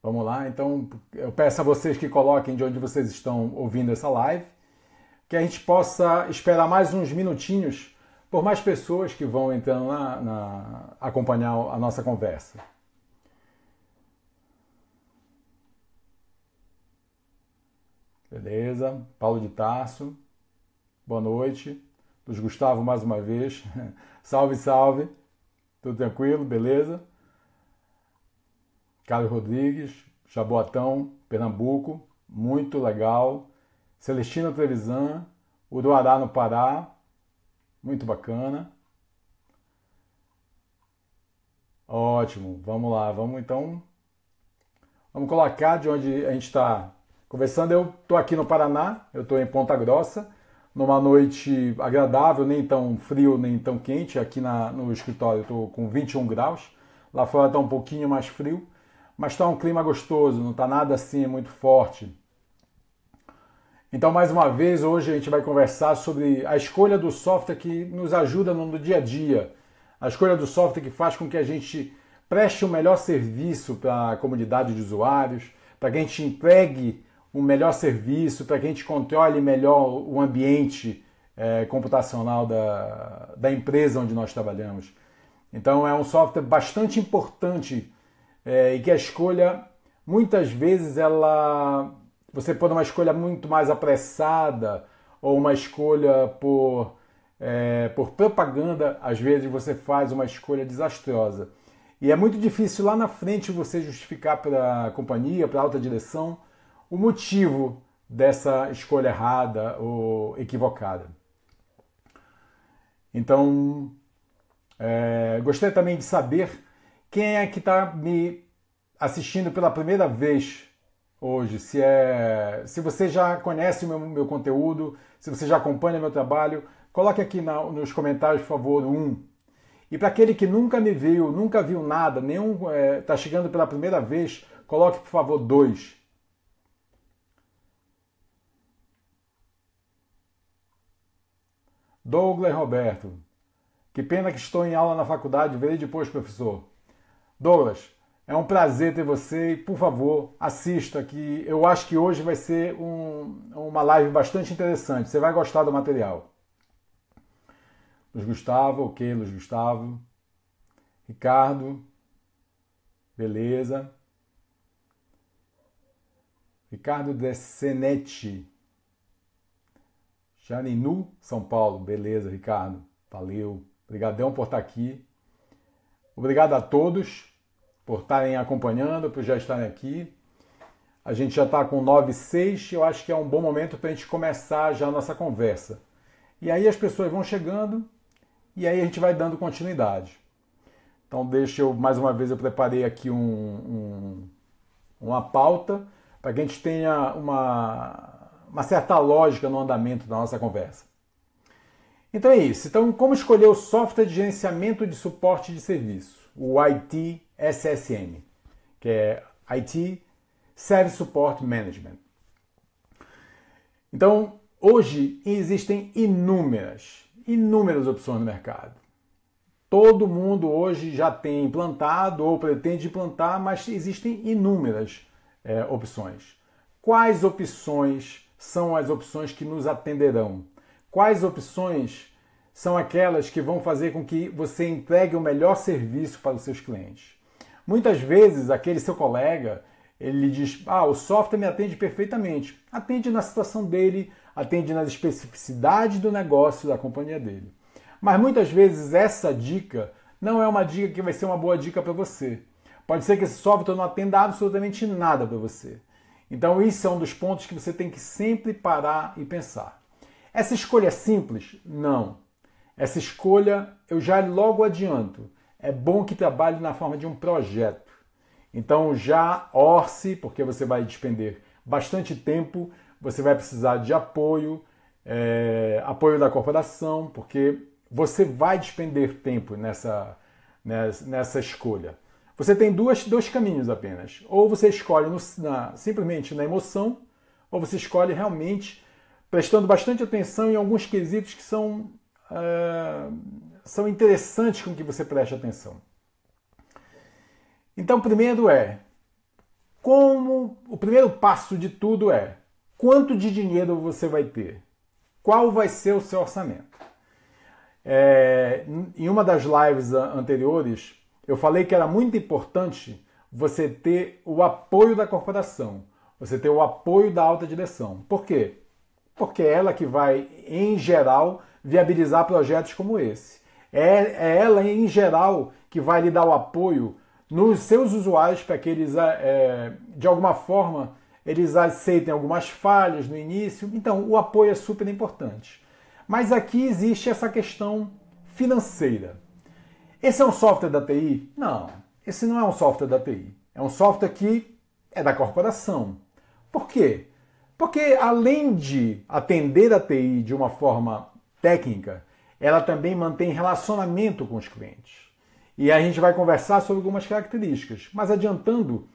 Vamos lá, então eu peço a vocês que coloquem de onde vocês estão ouvindo essa live, que a gente possa esperar mais uns minutinhos por mais pessoas que vão entrando acompanhar a nossa conversa. Beleza, Paulo de Tarso, boa noite. Luiz Gustavo mais uma vez, salve, salve, tudo tranquilo, beleza? Carlos Rodrigues, Jaboatão, Pernambuco, muito legal. Celestino Trevisan, Uruará no Pará, muito bacana. Ótimo, vamos lá, vamos colocar de onde a gente está conversando. Eu estou aqui no Paraná, eu estou em Ponta Grossa, numa noite agradável, nem tão frio, nem tão quente. Aqui no escritório eu estou com 21 graus, lá fora está um pouquinho mais frio, mas está um clima gostoso, não está nada assim muito forte. Então, mais uma vez, hoje a gente vai conversar sobre a escolha do software que nos ajuda no dia a dia, a escolha do software que faz com que a gente preste um melhor serviço para a comunidade de usuários, para que a gente entregue um melhor serviço, para que a gente controle melhor o ambiente computacional da empresa onde nós trabalhamos. Então é um software bastante importante e que a escolha, muitas vezes, você pode uma escolha muito mais apressada ou uma escolha por propaganda, às vezes você faz uma escolha desastrosa. E é muito difícil lá na frente você justificar para a companhia, para a alta direção, o motivo dessa escolha errada ou equivocada. Então, gostaria também de saber quem é que está me assistindo pela primeira vez hoje. Se você já conhece o meu conteúdo, se você já acompanha meu trabalho, coloque aqui nos comentários, por favor, 1. E para aquele que nunca me viu, nunca viu nada, está chegando pela primeira vez, coloque, por favor, 2. Douglas Roberto. Que pena que estou em aula na faculdade, verei depois, professor. Douglas, é um prazer ter você e, por favor, assista, que eu acho que hoje vai ser uma live bastante interessante. Você vai gostar do material. Luiz Gustavo, ok, Luiz Gustavo. Ricardo, beleza. Ricardo Decenetti. Janinu, São Paulo, beleza, Ricardo. Valeu. Obrigadão por estar aqui. Obrigado a todos por estarem acompanhando, por já estarem aqui. A gente já está com 9:06 e eu acho que é um bom momento para a gente começar já a nossa conversa. E aí as pessoas vão chegando e aí a gente vai dando continuidade. Então mais uma vez eu preparei aqui uma pauta para que a gente tenha uma certa lógica no andamento da nossa conversa. Então é isso. Então, como escolher o software de gerenciamento de suporte de serviço, o ITSSM, que é IT Service Support Management. Então, hoje existem inúmeras opções no mercado. Todo mundo hoje já tem implantado ou pretende implantar, mas existem inúmeras opções. Quais opções são as opções que nos atenderão? Quais opções são aquelas que vão fazer com que você entregue o melhor serviço para os seus clientes? Muitas vezes, aquele seu colega, ele diz, o software me atende perfeitamente. Atende na situação dele, atende nas especificidades do negócio da companhia dele. Mas muitas vezes essa dica não é uma dica que vai ser uma boa dica para você. Pode ser que esse software não atenda absolutamente nada para você. Então, isso é um dos pontos que você tem que sempre parar e pensar. Essa escolha é simples? Não. Essa escolha, eu já logo adianto, é bom que trabalhe na forma de um projeto. Então, já orce, porque você vai despender bastante tempo, você vai precisar de apoio da corporação, porque você vai despender tempo nessa escolha. Você tem dois caminhos apenas. Ou você escolhe simplesmente na emoção, ou você escolhe realmente prestando bastante atenção em alguns quesitos que são interessantes com que você preste atenção. Então, primeiro Como o primeiro passo de tudo é quanto de dinheiro você vai ter? Qual vai ser o seu orçamento? Em uma das lives anteriores, eu falei que era muito importante você ter o apoio da corporação, você ter o apoio da alta direção. Por quê? Porque é ela que vai, em geral, viabilizar projetos como esse. É ela, em geral, que vai lhe dar o apoio nos seus usuários para que eles, de alguma forma, eles aceitem algumas falhas no início. Então, o apoio é super importante. Mas aqui existe essa questão financeira. Esse é um software da TI? Não, esse não é um software da TI. É um software que é da corporação. Por quê? Porque além de atender a TI de uma forma técnica, ela também mantém relacionamento com os clientes. E a gente vai conversar sobre algumas características. Mas adiantando,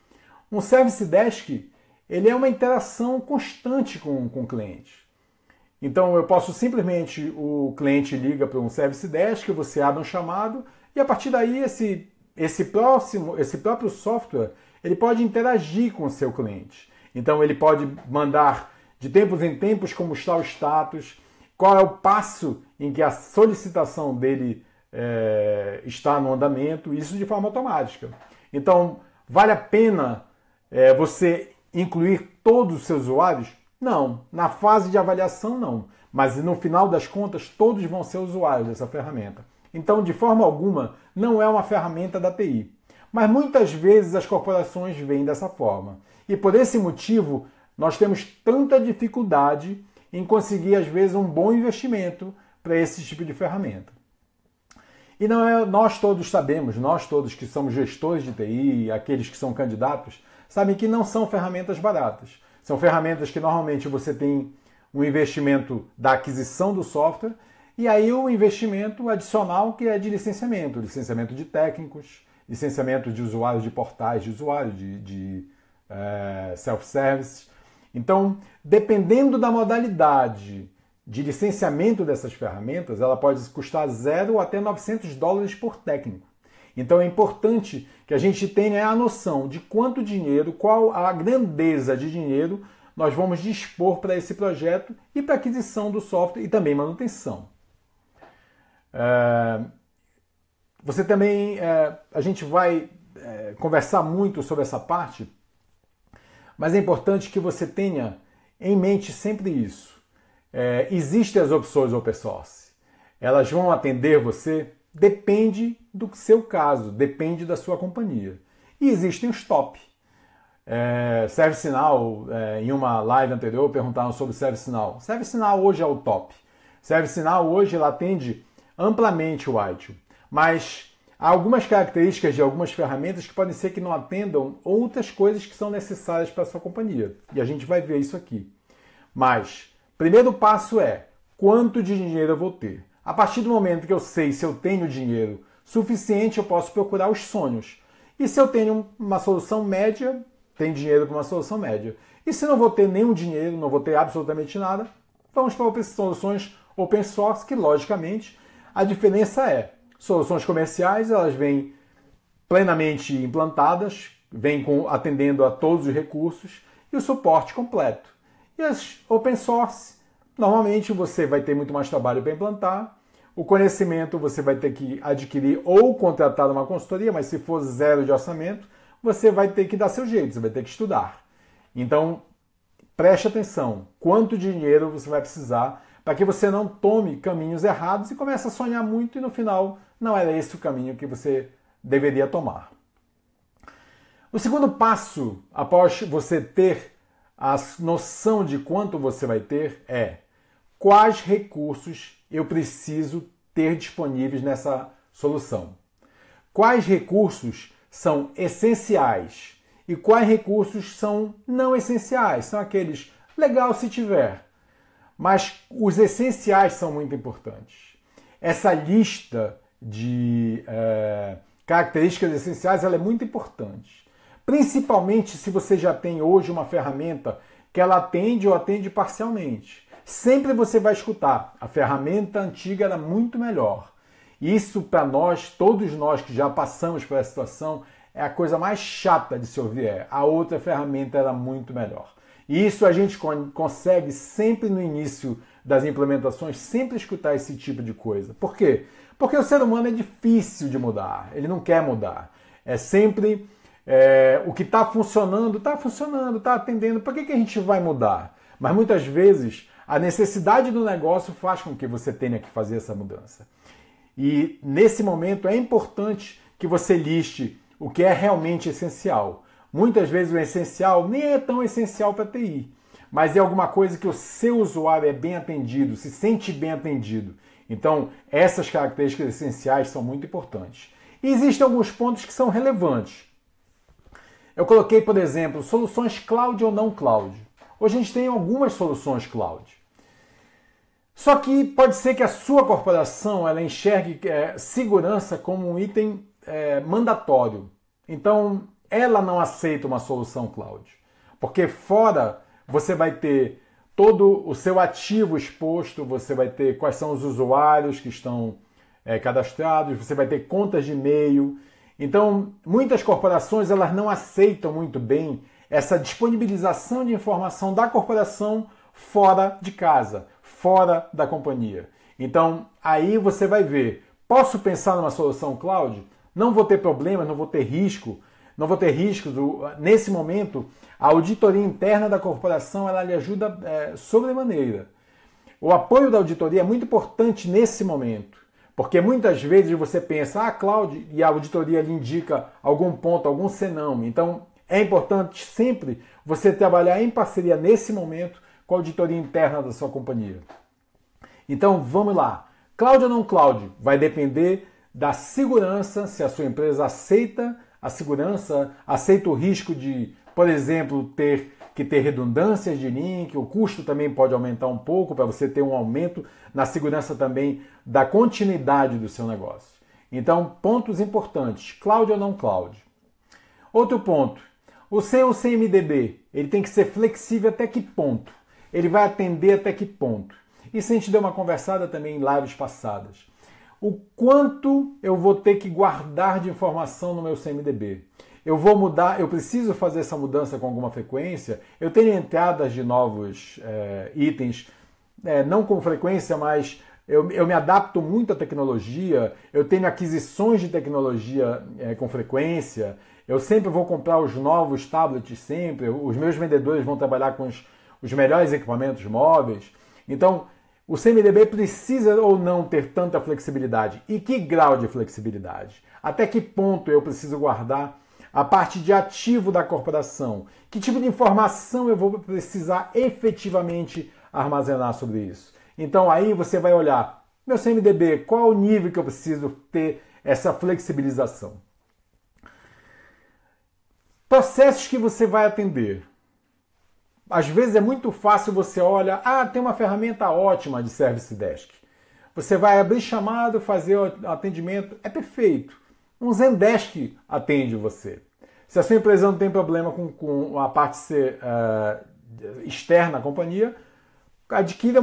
um Service Desk ele é uma interação constante com o cliente. Então eu posso simplesmente, o cliente liga para um Service Desk, você abre um chamado e a partir daí esse próprio software ele pode interagir com o seu cliente. Então ele pode mandar de tempos em tempos como está o status, qual é o passo em que a solicitação dele está no andamento, isso de forma automática. Então vale a pena você incluir todos os seus usuários? Não. Na fase de avaliação, não. Mas no final das contas, todos vão ser usuários dessa ferramenta. Então, de forma alguma, não é uma ferramenta da TI. Mas muitas vezes as corporações veem dessa forma. E por esse motivo, nós temos tanta dificuldade em conseguir, às vezes, um bom investimento para esse tipo de ferramenta. E não é, nós todos sabemos, nós todos que somos gestores de TI, aqueles que são candidatos, sabem que não são ferramentas baratas. São ferramentas que normalmente você tem um investimento da aquisição do software e aí o investimento adicional que é de licenciamento de técnicos, licenciamento de usuários de portais de usuário, de self-service. Então, dependendo da modalidade de licenciamento dessas ferramentas, ela pode custar $0 até $900 por técnico. Então é importante que a gente tenha a noção de quanto dinheiro, qual a grandeza de dinheiro nós vamos dispor para esse projeto e para aquisição do software e também manutenção. Você também, a gente vai conversar muito sobre essa parte, mas é importante que você tenha em mente sempre isso. Existem as opções open source. Elas vão atender você? Depende do seu caso, depende da sua companhia. E existem os top. ServiceNow, em uma live anterior, perguntaram sobre ServiceNow. ServiceNow hoje é o top. ServiceNow hoje ela atende amplamente o ITIL. Mas há algumas características de algumas ferramentas que podem ser que não atendam outras coisas que são necessárias para a sua companhia. E a gente vai ver isso aqui. Mas, primeiro passo é, quanto de dinheiro eu vou ter? A partir do momento que eu sei se eu tenho dinheiro suficiente, eu posso procurar os sonhos. E se eu tenho uma solução média, tem dinheiro para uma solução média. E se não vou ter nenhum dinheiro, não vou ter absolutamente nada, vamos para soluções open source, que logicamente a diferença é, soluções comerciais, elas vêm plenamente implantadas, vêm atendendo a todos os recursos e o suporte completo. E as open source, normalmente você vai ter muito mais trabalho para implantar, o conhecimento você vai ter que adquirir ou contratar uma consultoria, mas se for zero de orçamento, você vai ter que dar seu jeito, você vai ter que estudar. Então, preste atenção, quanto dinheiro você vai precisar para que você não tome caminhos errados e comece a sonhar muito e no final não era esse o caminho que você deveria tomar. O segundo passo, após você ter a noção de quanto você vai ter, é quais recursos eu preciso ter disponíveis nessa solução. Quais recursos são essenciais e quais recursos são não essenciais. São aqueles, legal se tiver, mas os essenciais são muito importantes. Essa lista de características essenciais ela é muito importante. Principalmente se você já tem hoje uma ferramenta que ela atende ou atende parcialmente. Sempre você vai escutar, a ferramenta antiga era muito melhor. Isso para nós, todos nós que já passamos por essa situação, é a coisa mais chata de se ouvir, a outra ferramenta era muito melhor. E isso a gente consegue sempre no início das implementações, sempre escutar esse tipo de coisa. Por quê? Porque o ser humano é difícil de mudar, ele não quer mudar. É sempre o que está funcionando, está atendendo, por que a gente vai mudar? Mas muitas vezes a necessidade do negócio faz com que você tenha que fazer essa mudança. E nesse momento é importante que você liste o que é realmente essencial. Muitas vezes o essencial nem é tão essencial para a TI, mas é alguma coisa que o seu usuário é bem atendido, se sente bem atendido. Então, essas características essenciais são muito importantes. E existem alguns pontos que são relevantes. Eu coloquei, por exemplo, soluções cloud ou não cloud. Hoje a gente tem algumas soluções cloud. Só que pode ser que a sua corporação ela enxergue segurança como um item mandatório. Então, ela não aceita uma solução cloud. Porque fora você vai ter todo o seu ativo exposto, você vai ter quais são os usuários que estão cadastrados, você vai ter contas de e-mail. Então, muitas corporações elas não aceitam muito bem essa disponibilização de informação da corporação fora de casa, fora da companhia. Então, aí você vai ver, posso pensar numa solução cloud? Não vou ter problemas, não vou ter risco. Não vou ter riscos. Nesse momento, a auditoria interna da corporação ela lhe ajuda sobremaneira. O apoio da auditoria é muito importante nesse momento, porque muitas vezes você pensa, cloud, e a auditoria lhe indica algum ponto, algum senão. Então, é importante sempre você trabalhar em parceria nesse momento com a auditoria interna da sua companhia. Então, vamos lá. Cloud ou não cloud? Vai depender da segurança, se a sua empresa aceita a segurança, aceita o risco de, por exemplo, ter que ter redundâncias de link, o custo também pode aumentar um pouco para você ter um aumento na segurança também da continuidade do seu negócio. Então, pontos importantes, cloud ou não cloud. Outro ponto, o seu CMDB, ele tem que ser flexível até que ponto? Ele vai atender até que ponto? Isso a gente deu uma conversada também em lives passadas. O quanto eu vou ter que guardar de informação no meu CMDB? Eu vou mudar, eu preciso fazer essa mudança com alguma frequência? Eu tenho entradas de novos itens, não com frequência, mas eu me adapto muito à tecnologia, eu tenho aquisições de tecnologia com frequência, eu sempre vou comprar os novos tablets sempre, os meus vendedores vão trabalhar com os melhores equipamentos móveis. Então, o CMDB precisa ou não ter tanta flexibilidade? E que grau de flexibilidade? Até que ponto eu preciso guardar a parte de ativo da corporação? Que tipo de informação eu vou precisar efetivamente armazenar sobre isso? Então aí você vai olhar, meu CMDB, qual o nível que eu preciso ter essa flexibilização? Processos que você vai atender. Às vezes é muito fácil você olha, tem uma ferramenta ótima de Service Desk. Você vai abrir chamado, fazer o atendimento, é perfeito. Um Zendesk atende você. Se a sua empresa não tem problema com a parte externa à companhia, adquira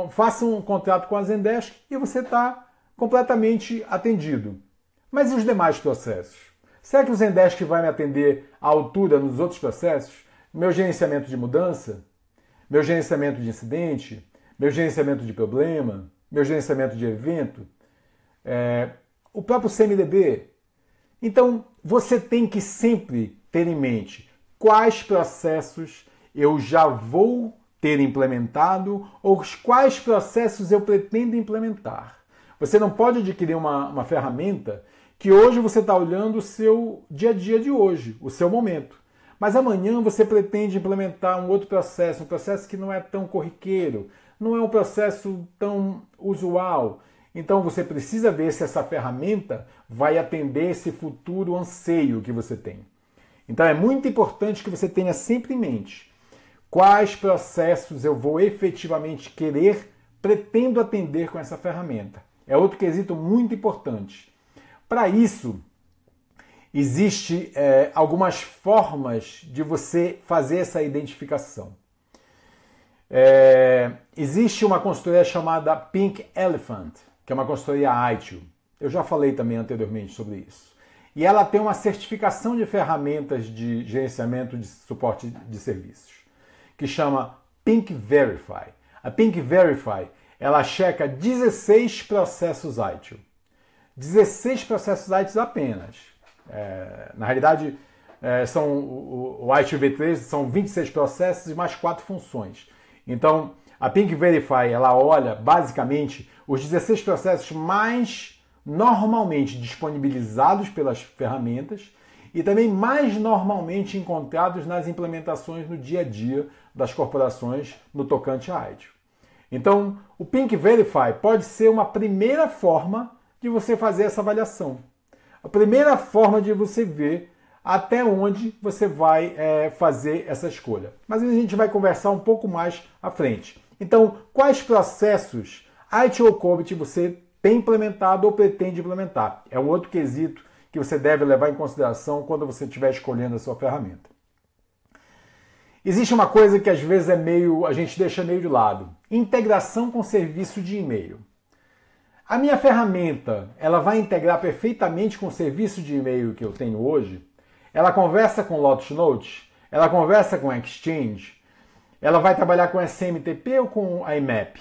faça um contrato com a Zendesk e você está completamente atendido. Mas e os demais processos? Será que o Zendesk vai me atender à altura nos outros processos? Meu gerenciamento de mudança, meu gerenciamento de incidente, meu gerenciamento de problema, meu gerenciamento de evento, o próprio CMDB. Então, você tem que sempre ter em mente quais processos eu já vou ter implementado ou quais processos eu pretendo implementar. Você não pode adquirir uma ferramenta que hoje você está olhando o seu dia a dia de hoje, o seu momento. Mas amanhã você pretende implementar um outro processo, um processo que não é tão corriqueiro, não é um processo tão usual. Então você precisa ver se essa ferramenta vai atender esse futuro anseio que você tem. Então é muito importante que você tenha sempre em mente quais processos eu vou efetivamente pretendo atender com essa ferramenta. É outro quesito muito importante. Para isso, existem algumas formas de você fazer essa identificação. Existe uma consultoria chamada Pink Elephant, que é uma consultoria ITIL. Eu já falei também anteriormente sobre isso. e ela tem uma certificação de ferramentas de gerenciamento de suporte de serviços, que chama Pink Verify. A Pink Verify, ela checa 16 processos ITIL. 16 processos ITIL apenas. Na realidade, o ITIL V3 são 26 processos e mais 4 funções. Então, a Pink Verify, ela olha basicamente os 16 processos mais normalmente disponibilizados pelas ferramentas e também mais normalmente encontrados nas implementações no dia a dia das corporações no tocante a ITIL. Então, o Pink Verify pode ser uma primeira forma de você fazer essa avaliação. A primeira forma de você ver até onde você vai fazer essa escolha. Mas a gente vai conversar um pouco mais à frente. Então, quais processos ITIL ou COBIT você tem implementado ou pretende implementar? É um outro quesito que você deve levar em consideração quando você estiver escolhendo a sua ferramenta. Existe uma coisa que às vezes a gente deixa meio de lado. Integração com serviço de e-mail. A minha ferramenta, ela vai integrar perfeitamente com o serviço de e-mail que eu tenho hoje? Ela conversa com Lotus Notes? Ela conversa com Exchange? Ela vai trabalhar com SMTP ou com IMAP?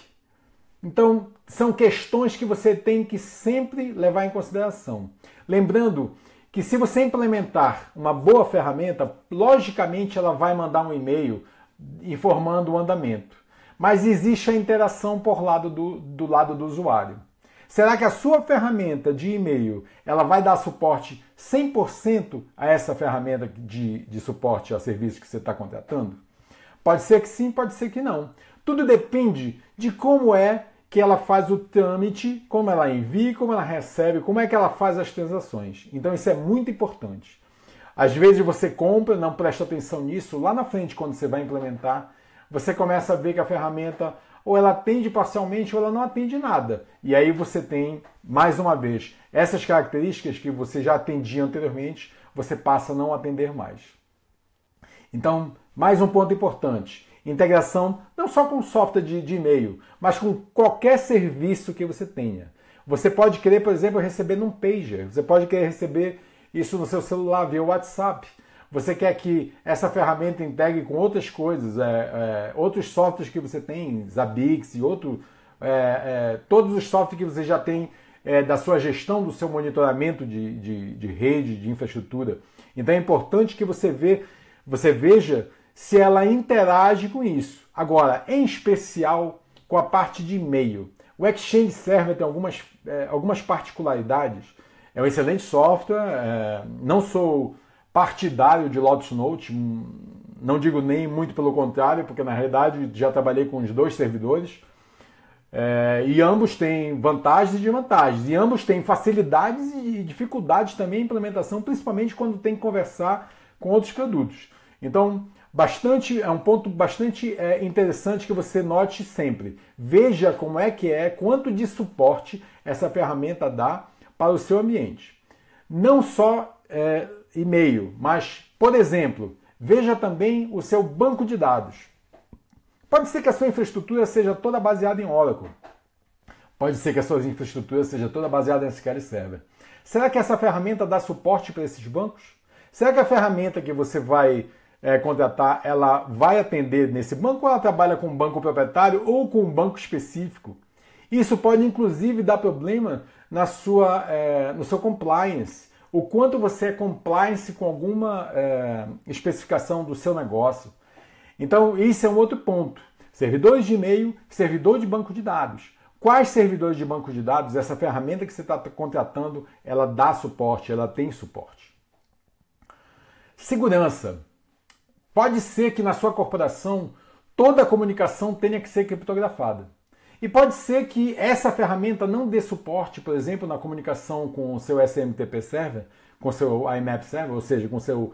Então, são questões que você tem que sempre levar em consideração. Lembrando que se você implementar uma boa ferramenta, logicamente ela vai mandar um e-mail informando o andamento. Mas existe a interação do lado do usuário. Será que a sua ferramenta de e-mail ela vai dar suporte 100% a essa ferramenta de suporte a serviço que você está contratando? Pode ser que sim, pode ser que não. Tudo depende de como é que ela faz o trâmite, como ela envia, como ela recebe, como é que ela faz as transações. Então isso é muito importante. Às vezes você compra, não presta atenção nisso, lá na frente quando você vai implementar, você começa a ver que a ferramenta ou ela atende parcialmente ou ela não atende nada. E aí você tem, mais uma vez, essas características que você já atendia anteriormente, você passa a não atender mais. Então, mais um ponto importante. Integração não só com software de e-mail, mas com qualquer serviço que você tenha. Você pode querer, por exemplo, receber num pager. Você pode querer receber isso no seu celular via WhatsApp. Você quer que essa ferramenta integre com outras coisas, outros softwares que você tem, Zabbix e todos os softwares que você já tem da sua gestão, do seu monitoramento de rede, de infraestrutura. Então é importante que você veja se ela interage com isso. Agora, em especial com a parte de e-mail. O Exchange Server tem algumas particularidades. É um excelente software, não sou partidário de Lotus Notes, não digo nem muito pelo contrário, porque na realidade já trabalhei com os dois servidores, e ambos têm vantagens e desvantagens, e ambos têm facilidades e dificuldades também em implementação, principalmente quando tem que conversar com outros produtos. Então, é um ponto bastante interessante que você note sempre. Veja como quanto de suporte essa ferramenta dá para o seu ambiente. Não só e-mail, mas, por exemplo, veja também o seu banco de dados. Pode ser que a sua infraestrutura seja toda baseada em Oracle. Pode ser que a sua infraestrutura seja toda baseada em SQL Server. Será que essa ferramenta dá suporte para esses bancos? Será que a ferramenta que você vai contratar, ela vai atender nesse banco ou ela trabalha com um banco proprietário ou com um banco específico? Isso pode, inclusive, dar problema no seu compliance. O quanto você é compliance com alguma especificação do seu negócio. Então, isso é um outro ponto. Servidores de e-mail, servidor de banco de dados. Quais servidores de banco de dados essa ferramenta que você está contratando, ela dá suporte, ela tem suporte. Segurança. Pode ser que na sua corporação toda a comunicação tenha que ser criptografada. E pode ser que essa ferramenta não dê suporte, por exemplo, na comunicação com o seu SMTP Server, com o seu IMAP Server, ou seja, com o seu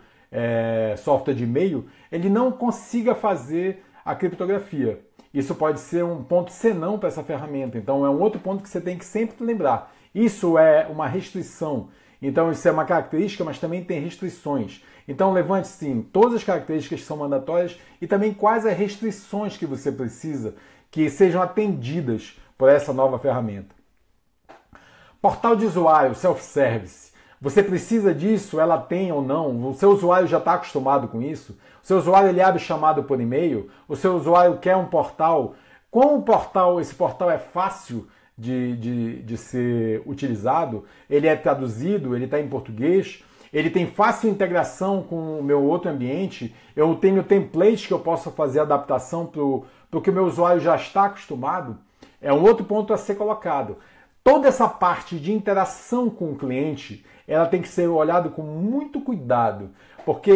software de e-mail, ele não consiga fazer a criptografia. Isso pode ser um ponto senão para essa ferramenta. Então é um outro ponto que você tem que sempre lembrar. Isso é uma restrição. Então isso é uma característica, mas também tem restrições. Então levante sim todas as características que são mandatórias e também quais as restrições que você precisa que sejam atendidas por essa nova ferramenta. Portal de usuário, self-service. Você precisa disso? Ela tem ou não? O seu usuário já está acostumado com isso? O seu usuário ele abre chamado por e-mail? O seu usuário quer um portal? Como esse portal é fácil de ser utilizado? Ele é traduzido? Ele está em português? Ele tem fácil integração com o meu outro ambiente? Eu tenho templates que eu posso fazer adaptação para o que o meu usuário já está acostumado? É um outro ponto a ser colocado. Toda essa parte de interação com o cliente, ela tem que ser olhada com muito cuidado, porque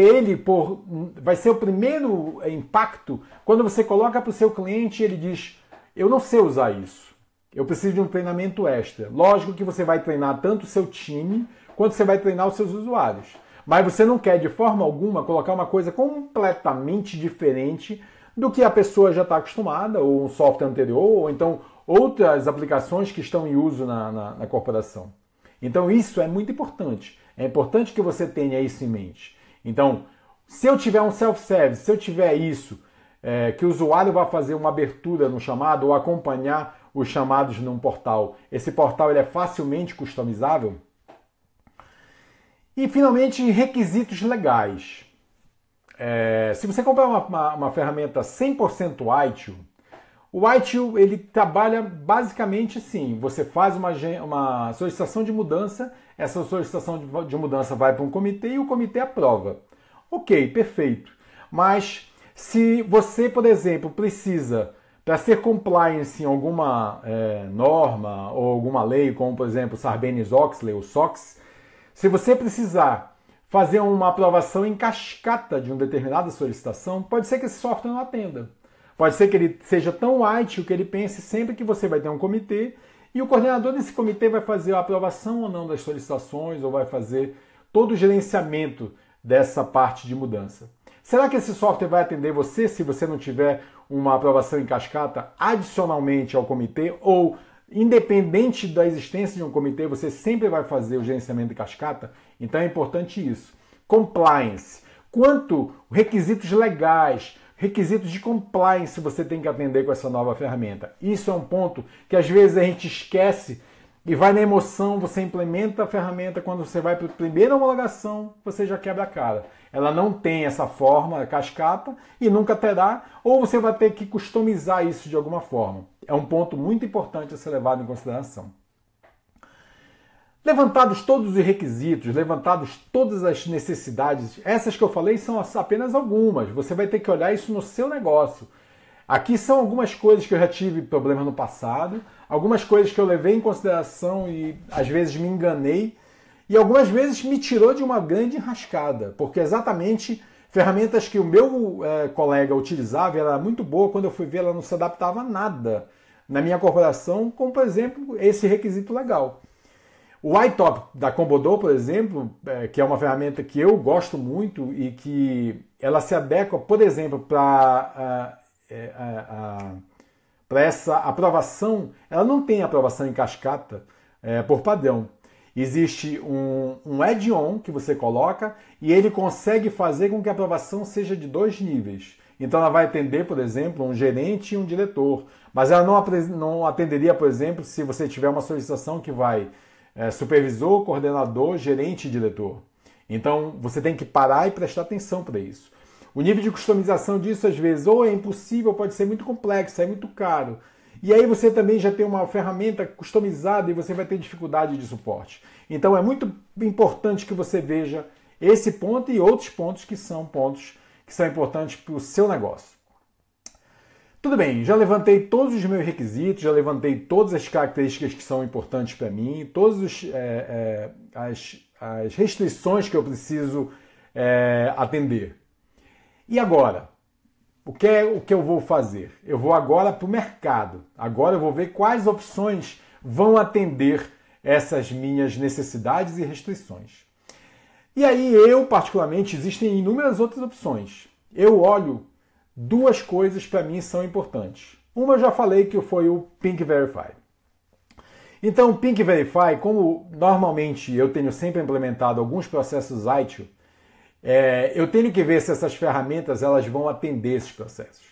vai ser o primeiro impacto quando você coloca para o seu cliente e ele diz, eu não sei usar isso, eu preciso de um treinamento extra. Lógico que você vai treinar tanto o seu time, quanto você vai treinar os seus usuários. Mas você não quer, de forma alguma, colocar uma coisa completamente diferente do que a pessoa já está acostumada, ou um software anterior, ou então outras aplicações que estão em uso na corporação. Então isso é muito importante. É importante que você tenha isso em mente. Então, se eu tiver um self-service, se eu tiver isso, que o usuário vai fazer uma abertura no chamado ou acompanhar os chamados num portal, esse portal ele é facilmente customizável. E, finalmente, requisitos legais. Se você comprar uma ferramenta 100% ITIL, o ITIL ele trabalha basicamente assim, você faz uma solicitação de mudança, essa solicitação de mudança vai para um comitê e o comitê aprova. Ok, perfeito. Mas se você, por exemplo, precisa, para ser compliance em alguma norma ou alguma lei, como por exemplo Sarbanes-Oxley ou SOX, se você precisar fazer uma aprovação em cascata de uma determinada solicitação, pode ser que esse software não atenda. Pode ser que ele seja tão ITIL que ele pense sempre que você vai ter um comitê e o coordenador desse comitê vai fazer a aprovação ou não das solicitações ou vai fazer todo o gerenciamento dessa parte de mudança. Será que esse software vai atender você se você não tiver uma aprovação em cascata adicionalmente ao comitê ou independente da existência de um comitê, você sempre vai fazer o gerenciamento de cascata? Então é importante isso. Compliance. Quanto requisitos legais, requisitos de compliance você tem que atender com essa nova ferramenta. Isso é um ponto que às vezes a gente esquece e vai na emoção, você implementa a ferramenta, quando você vai para a primeira homologação, você já quebra a cara. Ela não tem essa forma, cascata, e nunca terá, ou você vai ter que customizar isso de alguma forma. É um ponto muito importante a ser levado em consideração. Levantados todos os requisitos, levantados todas as necessidades, essas que eu falei são apenas algumas. Você vai ter que olhar isso no seu negócio. Aqui são algumas coisas que eu já tive problema no passado, algumas coisas que eu levei em consideração e às vezes me enganei, e algumas vezes me tirou de uma grande enrascada, porque exatamente ferramentas que o meu colega utilizava, ela era muito boa, quando eu fui ver ela não se adaptava a nada na minha corporação, como por exemplo esse requisito legal. O iTop da Combodore, por exemplo, que é uma ferramenta que eu gosto muito e que ela se adequa, por exemplo, para essa aprovação, ela não tem aprovação em cascata por padrão. Existe um add-on que você coloca e ele consegue fazer com que a aprovação seja de 2 níveis. Então ela vai atender, por exemplo, um gerente e um diretor, mas ela não atenderia, por exemplo, se você tiver uma solicitação que vai supervisor, coordenador, gerente e diretor. Então você tem que parar e prestar atenção para isso. O nível de customização disso às vezes ou é impossível, pode ser muito complexo, é muito caro. E aí você também já tem uma ferramenta customizada e você vai ter dificuldade de suporte. Então é muito importante que você veja esse ponto e outros pontos que são importantes para o seu negócio. Tudo bem, já levantei todos os meus requisitos, já levantei todas as características que são importantes para mim, todas as restrições que eu preciso atender. E agora? O que eu vou fazer? Eu vou agora para o mercado. Agora eu vou ver quais opções vão atender essas minhas necessidades e restrições. E aí particularmente, existem inúmeras outras opções. Eu olho 2 coisas para mim são importantes. Uma eu já falei que foi o Pink Verify. Então, o Pink Verify, como normalmente eu tenho sempre implementado alguns processos ITIL, eu tenho que ver se essas ferramentas elas vão atender esses processos.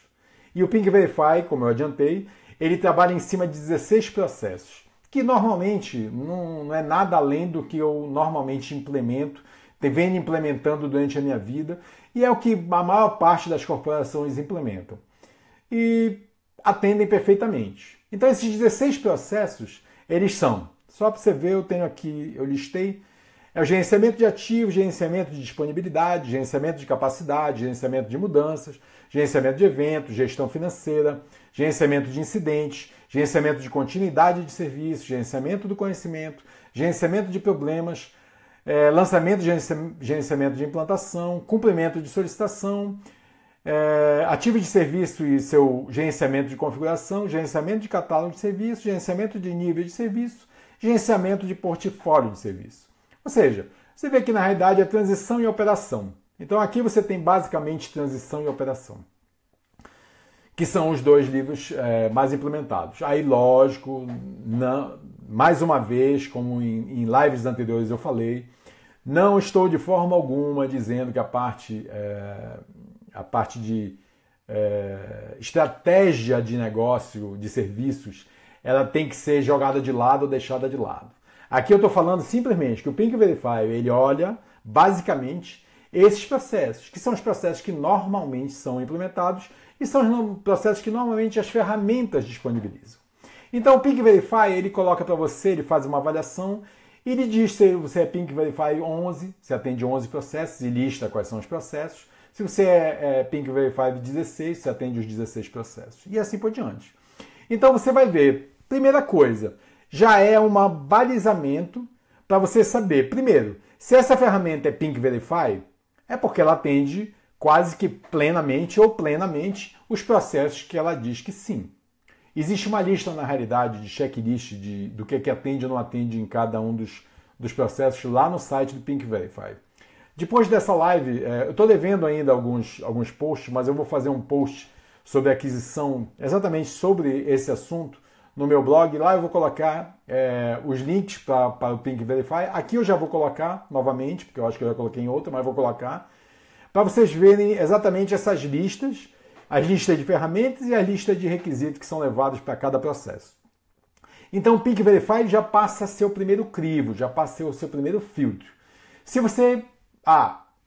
E o Pink Verify, como eu adiantei, ele trabalha em cima de 16 processos, que normalmente não é nada além do que eu normalmente implemento, venho implementando durante a minha vida, e é o que a maior parte das corporações implementam. E atendem perfeitamente. Então esses 16 processos, eles são, só para você ver, eu tenho aqui, eu listei, é o gerenciamento de ativos, gerenciamento de disponibilidade, gerenciamento de capacidade, gerenciamento de mudanças, gerenciamento de eventos, gestão financeira, gerenciamento de incidentes, gerenciamento de continuidade de serviço, gerenciamento do conhecimento, gerenciamento de problemas, lançamento de gerenciamento de implantação, cumprimento de solicitação, ativo de serviço e seu gerenciamento de configuração, gerenciamento de catálogo de serviço, gerenciamento de nível de serviço, gerenciamento de portfólio de serviço. Ou seja, você vê que na realidade é transição e operação. Então aqui você tem basicamente transição e operação, que são os dois livros mais implementados. Aí, lógico, mais uma vez, como em lives anteriores eu falei, não estou de forma alguma dizendo que a parte de estratégia de negócio, de serviços, ela tem que ser jogada de lado ou deixada de lado. Aqui eu estou falando simplesmente que o Pink Verify, ele olha basicamente esses processos, que são os processos que normalmente são implementados e são os processos que normalmente as ferramentas disponibilizam. Então o Pink Verify, ele coloca para você, ele faz uma avaliação e ele diz se você é Pink Verify 11, se atende 11 processos e lista quais são os processos. Se você é Pink Verify 16, você atende os 16 processos. E assim por diante. Então você vai ver, primeira coisa, já é um balizamento para você saber, primeiro, se essa ferramenta é Pink Verify, é porque ela atende quase que plenamente ou plenamente os processos que ela diz que sim. Existe uma lista, na realidade, de checklist do que atende ou não atende em cada um dos processos lá no site do Pink Verify. Depois dessa live, eu estou devendo ainda alguns posts, mas eu vou fazer um post sobre aquisição, exatamente sobre esse assunto, no meu blog. Lá eu vou colocar os links para o Pink Verify. Aqui eu já vou colocar novamente, porque eu acho que eu já coloquei em outra, mas vou colocar, para vocês verem exatamente essas listas, as listas de ferramentas e as listas de requisitos que são levados para cada processo. Então o Pink Verify já passa a ser o primeiro crivo, já passa a ser o seu primeiro filtro. Se você...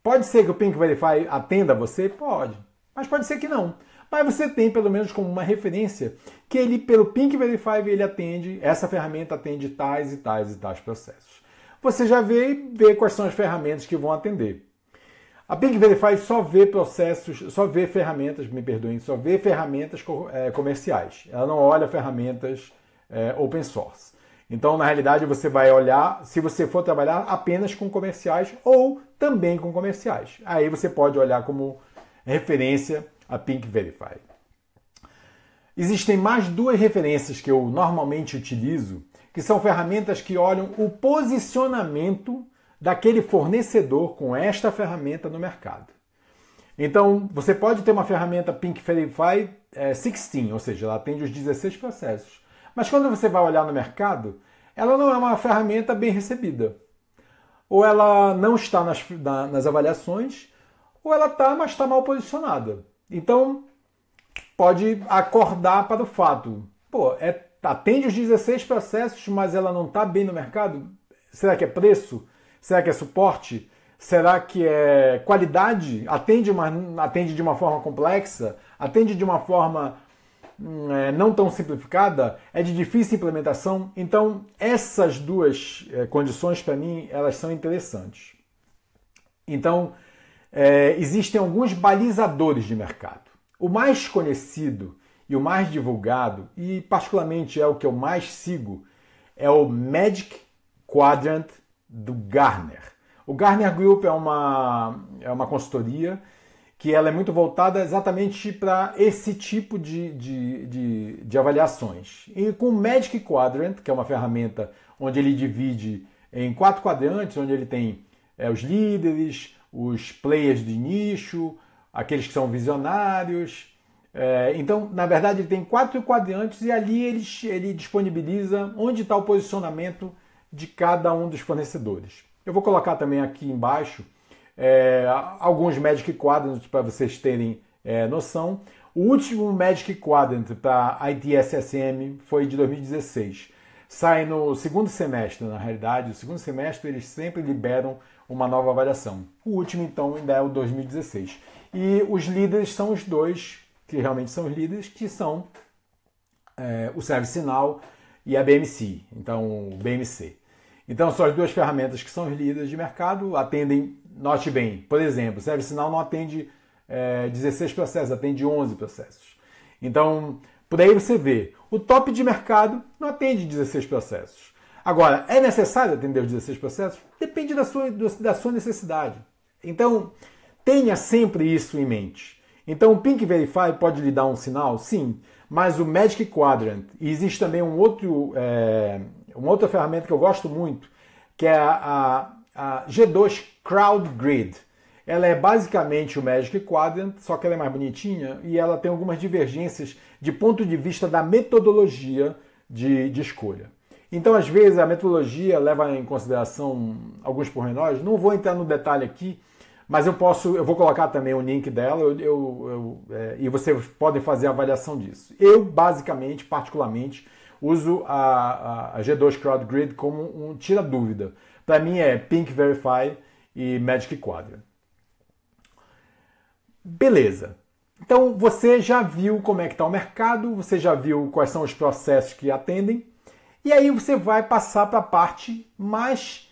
pode ser que o Pink Verify atenda você? Pode, mas pode ser que não. Mas você tem pelo menos como uma referência que ele, pelo Pink Verify, ele atende, essa ferramenta atende tais e tais e tais processos. Você já vê quais são as ferramentas que vão atender. A Pink Verify só vê ferramentas comerciais. Ela não olha ferramentas open source. Então, na realidade, você vai olhar se você for trabalhar apenas com comerciais ou também com comerciais. Aí você pode olhar como referência a Pink Verify. Existem mais duas referências que eu normalmente utilizo, que são ferramentas que olham o posicionamento daquele fornecedor com esta ferramenta no mercado. Então, você pode ter uma ferramenta Pink Verify 16, ou seja, ela atende os 16 processos. Mas quando você vai olhar no mercado, ela não é uma ferramenta bem recebida. Ou ela não está nas avaliações, ou ela está, mas está mal posicionada. Então, pode acordar para o fato. Atende os 16 processos, mas ela não está bem no mercado? Será que é preço? Será que é suporte? Será que é qualidade? Atende de uma forma complexa? Atende de uma forma não tão simplificada? É de difícil implementação? Então, essas duas condições, para mim, elas são interessantes. Então, existem alguns balizadores de mercado. O mais conhecido e o mais divulgado, e particularmente é o que eu mais sigo, é o Magic Quadrant do Gartner. O Gartner Group é uma consultoria que ela é muito voltada exatamente para esse tipo de avaliações. E com o Magic Quadrant, que é uma ferramenta onde ele divide em 4 quadrantes, onde ele tem os líderes, os players de nicho, aqueles que são visionários. Então, na verdade, ele tem 4 quadrantes e ali ele disponibiliza onde está o posicionamento de cada um dos fornecedores. Eu vou colocar também aqui embaixo alguns Magic Quadrants para vocês terem noção. O último Magic Quadrant para ITSSM foi de 2016. sai no segundo semestre, na realidade. O segundo semestre eles sempre liberam uma nova avaliação. O último, então, ainda é o 2016. E os líderes são os dois, que realmente são os líderes, que são o ServiceNow e a BMC, então o BMC. Então são as duas ferramentas que são os líderes de mercado, atendem, note bem, por exemplo, o ServiceNow não atende 16 processos, atende 11 processos. Então, por aí você vê, o top de mercado não atende 16 processos. Agora, é necessário atender os 16 processos? Depende da sua necessidade. Então, tenha sempre isso em mente. Então, o Pink Verify pode lhe dar um sinal? Sim. Mas o Magic Quadrant, e existe também uma outra ferramenta que eu gosto muito, que é a G2 Crowd Grid. Ela é basicamente o Magic Quadrant, só que ela é mais bonitinha e ela tem algumas divergências de ponto de vista da metodologia de escolha. Então, às vezes, a metodologia leva em consideração alguns pormenores. Não vou entrar no detalhe aqui, mas eu vou colocar também o link dela e vocês podem fazer a avaliação disso. Eu, basicamente, particularmente, uso a G2 Crowd Grid como um tira-dúvida. Para mim é Pink Verify e Magic Quadrant. Beleza. Então, você já viu como é que está o mercado, você já viu quais são os processos que atendem, e aí você vai passar para a parte mais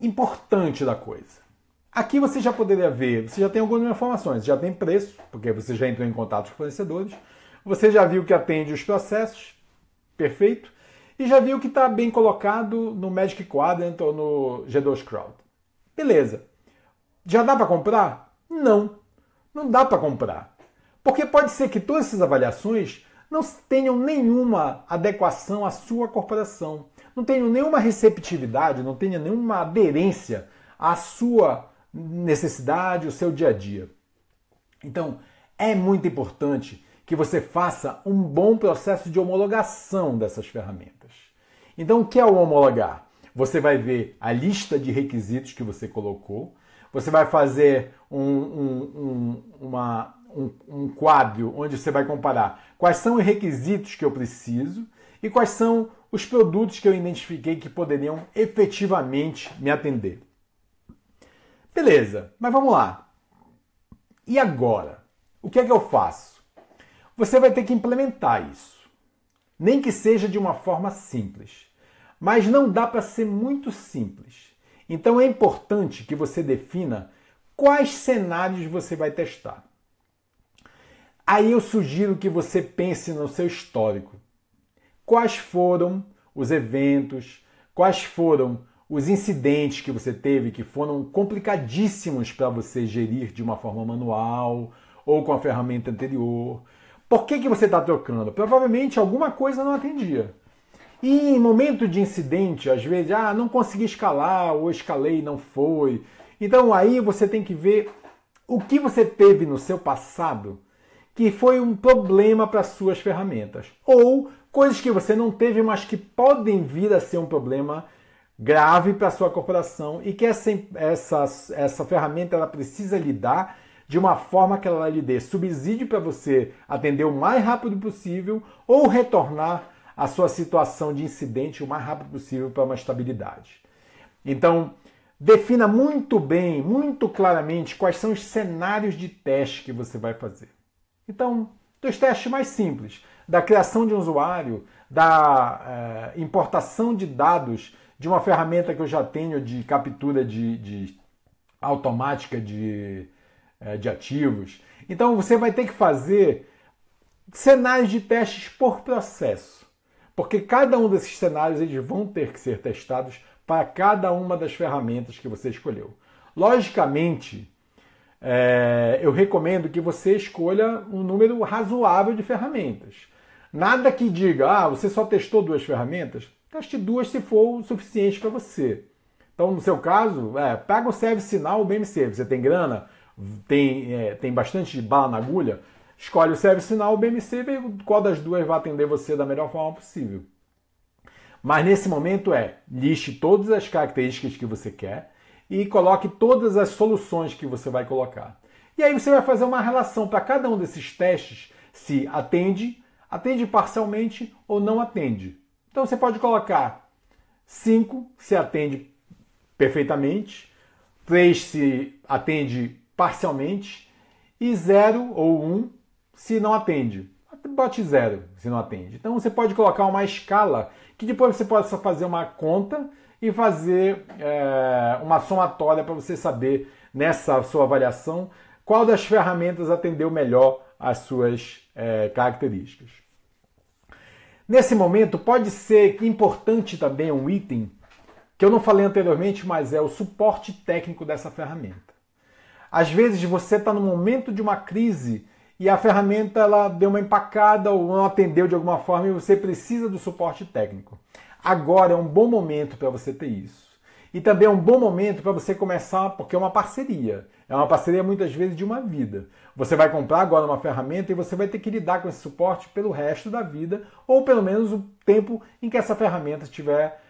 importante da coisa. Aqui você já poderia ver, você já tem algumas informações, já tem preço, porque você já entrou em contato com os fornecedores, você já viu que atende os processos, perfeito, e já viu que está bem colocado no Magic Quadrant ou no G2 Crowd. Beleza. Já dá para comprar? Não, não dá para comprar. Porque pode ser que todas essas avaliações não tenham nenhuma adequação à sua corporação, não tenham nenhuma receptividade, não tenham nenhuma aderência à sua necessidade, o seu dia a dia. Então, é muito importante que você faça um bom processo de homologação dessas ferramentas. Então, o que é o homologar? Você vai ver a lista de requisitos que você colocou, você vai fazer um quadro onde você vai comparar quais são os requisitos que eu preciso e quais são os produtos que eu identifiquei que poderiam efetivamente me atender. Beleza, mas vamos lá. E agora? O que é que eu faço? Você vai ter que implementar isso. Nem que seja de uma forma simples. Mas não dá para ser muito simples. Então é importante que você defina quais cenários você vai testar. Aí eu sugiro que você pense no seu histórico. Quais foram os eventos, quais foram os incidentes que você teve que foram complicadíssimos para você gerir de uma forma manual ou com a ferramenta anterior. Por que você está trocando? Provavelmente alguma coisa não atendia. E em momento de incidente, às vezes, não consegui escalar, ou escalei e não foi. Então aí você tem que ver o que você teve no seu passado que foi um problema para as suas ferramentas. Ou coisas que você não teve, mas que podem vir a ser um problema grave para a sua corporação e que essa ferramenta ela precisa lidar de uma forma que ela lhe dê subsídio para você atender o mais rápido possível ou retornar a sua situação de incidente o mais rápido possível para uma estabilidade. Então, defina muito bem, muito claramente quais são os cenários de teste que você vai fazer. Então, dos testes mais simples, da criação de um usuário, da importação de dados de uma ferramenta que eu já tenho de captura automática de ativos. Então, você vai ter que fazer cenários de testes por processo. Porque cada um desses cenários eles vão ter que ser testados para cada uma das ferramentas que você escolheu. Logicamente, eu recomendo que você escolha um número razoável de ferramentas. Nada que diga, você só testou 2 ferramentas, teste 2 se for o suficiente para você. Então, no seu caso, pega o ServiceNow ou o BMC. Você tem grana, tem bastante bala na agulha, escolhe o ServiceNow ou o BMC e vê qual das duas vai atender você da melhor forma possível. Mas nesse momento liste todas as características que você quer e coloque todas as soluções que você vai colocar. E aí você vai fazer uma relação para cada um desses testes, se atende parcialmente ou não atende. Então você pode colocar 5 se atende perfeitamente, 3 se atende parcialmente e 0 ou 1 se não atende. Bote 0 se não atende. Então você pode colocar uma escala que depois você possa fazer uma conta e fazer uma somatória para você saber nessa sua avaliação qual das ferramentas atendeu melhor às suas características. Nesse momento pode ser importante também um item que eu não falei anteriormente, mas é o suporte técnico dessa ferramenta. Às vezes você está no momento de uma crise e a ferramenta ela deu uma empacada ou não atendeu de alguma forma e você precisa do suporte técnico. Agora é um bom momento para você ter isso. E também é um bom momento para você começar, porque é uma parceria. É uma parceria muitas vezes de uma vida. Você vai comprar agora uma ferramenta e você vai ter que lidar com esse suporte pelo resto da vida, ou pelo menos o tempo em que essa ferramenta estiver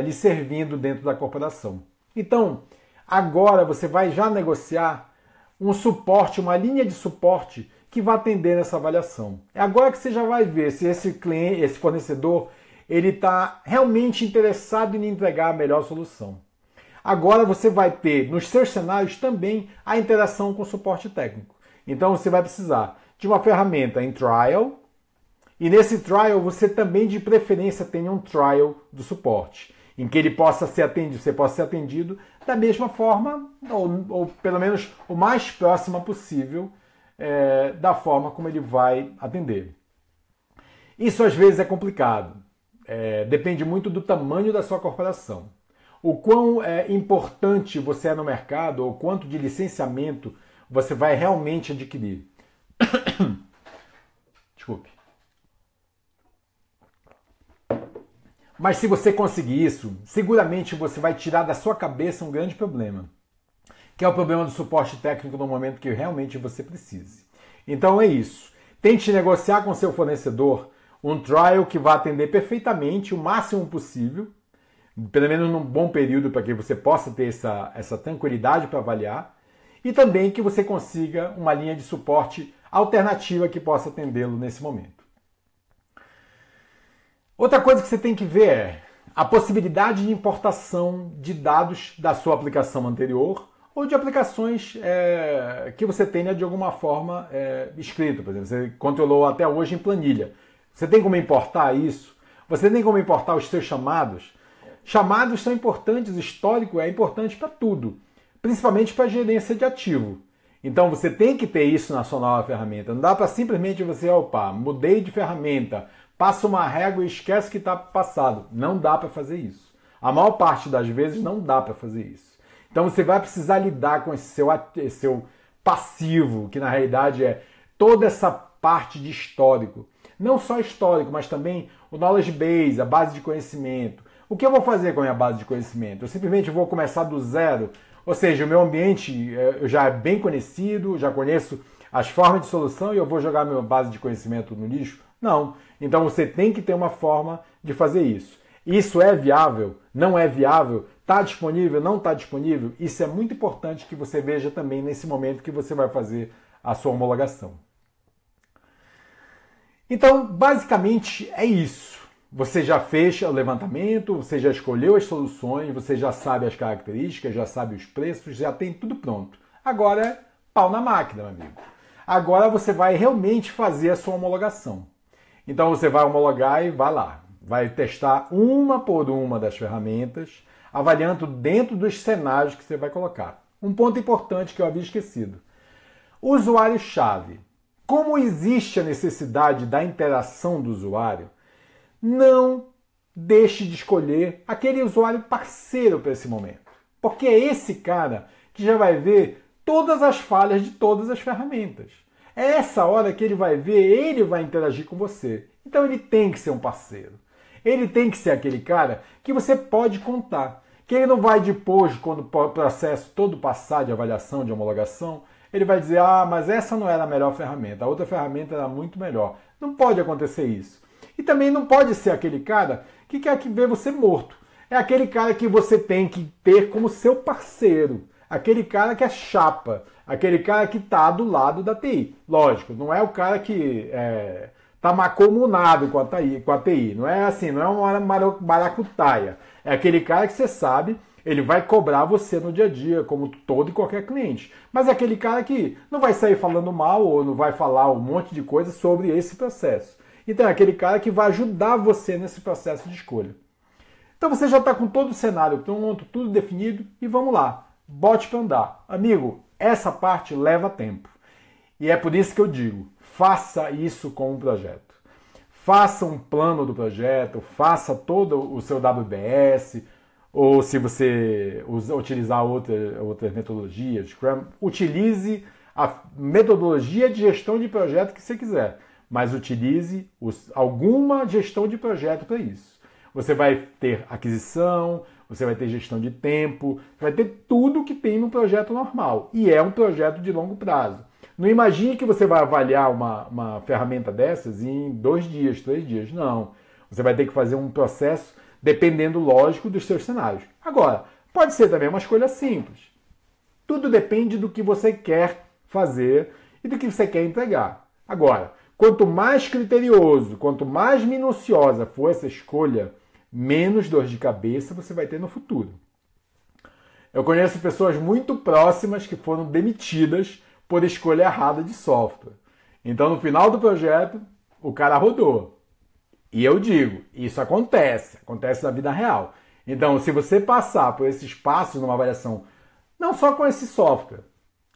lhe servindo dentro da corporação. Então, agora você vai já negociar um suporte, uma linha de suporte que vai atender essa avaliação. É agora que você já vai ver se esse cliente, esse fornecedor, ele está realmente interessado em entregar a melhor solução. Agora você vai ter nos seus cenários também a interação com o suporte técnico. Então você vai precisar de uma ferramenta em trial, e nesse trial você também de preferência tenha um trial do suporte, em que ele possa ser atendido, você possa ser atendido da mesma forma, ou pelo menos o mais próxima possível da forma como ele vai atender. Isso às vezes é complicado, depende muito do tamanho da sua corporação. O quão importante você é no mercado, ou quanto de licenciamento você vai realmente adquirir. Desculpe. Mas se você conseguir isso, seguramente você vai tirar da sua cabeça um grande problema, que é o problema do suporte técnico no momento que realmente você precise. Então é isso. Tente negociar com seu fornecedor um trial que vá atender perfeitamente, o máximo possível, pelo menos num bom período para que você possa ter essa tranquilidade para avaliar, e também que você consiga uma linha de suporte alternativa que possa atendê-lo nesse momento. Outra coisa que você tem que ver é a possibilidade de importação de dados da sua aplicação anterior ou de aplicações que você tenha de alguma forma escrito. Por exemplo, você controlou até hoje em planilha. Você tem como importar isso? Você tem como importar os seus chamados? Chamados são importantes, o histórico é importante para tudo, principalmente para a gerência de ativo. Então você tem que ter isso na sua nova ferramenta. Não dá para simplesmente você, mudei de ferramenta, passa uma régua e esquece que está passado. Não dá para fazer isso. A maior parte das vezes não dá para fazer isso. Então você vai precisar lidar com esse seu passivo, que na realidade é toda essa parte de histórico. Não só histórico, mas também o knowledge base, a base de conhecimento. O que eu vou fazer com a minha base de conhecimento? Eu simplesmente vou começar do zero, ou seja, o meu ambiente já é bem conhecido, já conheço as formas de solução e eu vou jogar a minha base de conhecimento no lixo? Não. Então você tem que ter uma forma de fazer isso. Isso é viável? Não é viável? Está disponível? Não está disponível? Isso é muito importante que você veja também nesse momento que você vai fazer a sua homologação. Então, basicamente é isso. Você já fez o levantamento, você já escolheu as soluções, você já sabe as características, já sabe os preços, já tem tudo pronto. Agora é pau na máquina, meu amigo. Agora você vai realmente fazer a sua homologação. Então você vai homologar e vai lá. Vai testar uma por uma das ferramentas, avaliando dentro dos cenários que você vai colocar. Um ponto importante que eu havia esquecido. Usuário-chave. Como existe a necessidade da interação do usuário, não deixe de escolher aquele usuário parceiro para esse momento. Porque é esse cara que já vai ver todas as falhas de todas as ferramentas. É essa hora que ele vai ver, ele vai interagir com você. Então ele tem que ser um parceiro. Ele tem que ser aquele cara que você pode contar. Que ele não vai depois, quando o processo todo passar de avaliação, de homologação, ele vai dizer, mas essa não era a melhor ferramenta, a outra ferramenta era muito melhor. Não pode acontecer isso. E também não pode ser aquele cara que quer ver você morto. É aquele cara que você tem que ter como seu parceiro. Aquele cara que é chapa. Aquele cara que está do lado da TI. Lógico, não é o cara que está macomunado com a TI. Não é assim, não é uma maracutaia. É aquele cara que você sabe, ele vai cobrar você no dia a dia, como todo e qualquer cliente. Mas é aquele cara que não vai sair falando mal ou não vai falar um monte de coisa sobre esse processo. Então é aquele cara que vai ajudar você nesse processo de escolha. Então você já está com todo o cenário pronto, tudo definido e vamos lá, bote para andar. Amigo, essa parte leva tempo. E é por isso que eu digo, faça isso com um projeto. Faça um plano do projeto, faça todo o seu WBS, ou se você utilizar outras metodologias, Scrum, utilize a metodologia de gestão de projeto que você quiser, mas utilize alguma gestão de projeto para isso. Você vai ter aquisição, você vai ter gestão de tempo, vai ter tudo que tem no projeto normal. E é um projeto de longo prazo. Não imagine que você vai avaliar uma ferramenta dessas em 2 dias, 3 dias. Não. Você vai ter que fazer um processo dependendo, lógico, dos seus cenários. Agora, pode ser também uma escolha simples. Tudo depende do que você quer fazer e do que você quer entregar. Agora, quanto mais criterioso, quanto mais minuciosa for essa escolha, menos dor de cabeça você vai ter no futuro. Eu conheço pessoas muito próximas que foram demitidas por escolha errada de software. Então, no final do projeto, o cara rodou. E eu digo, isso acontece na vida real. Então, se você passar por esses passos numa avaliação, não só com esse software,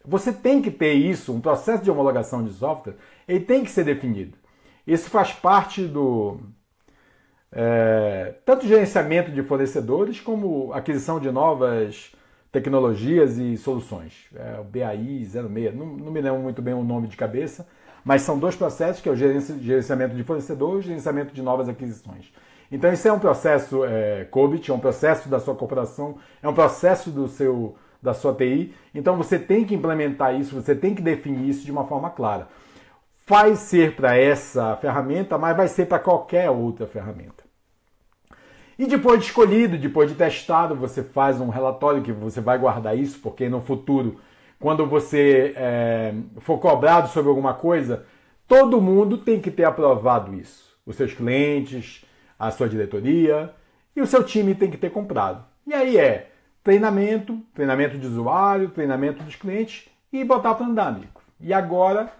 você tem que ter isso, um processo de homologação de software, ele tem que ser definido. Isso faz parte do tanto gerenciamento de fornecedores como aquisição de novas tecnologias e soluções. O BAI 06, não me lembro muito bem o nome de cabeça, mas são 2 processos, que é o gerenciamento de fornecedores e gerenciamento de novas aquisições. Então isso é um processo COBIT, é um processo da sua corporação, é um processo da sua TI. Então você tem que implementar isso, você tem que definir isso de uma forma clara. Vai ser para essa ferramenta, mas vai ser para qualquer outra ferramenta. E depois de escolhido, depois de testado, você faz um relatório que você vai guardar isso, porque no futuro, quando você for cobrado sobre alguma coisa, todo mundo tem que ter aprovado isso. Os seus clientes, a sua diretoria e o seu time tem que ter comprado. E aí treinamento de usuário, treinamento dos clientes e botar para andar, amigo. E agora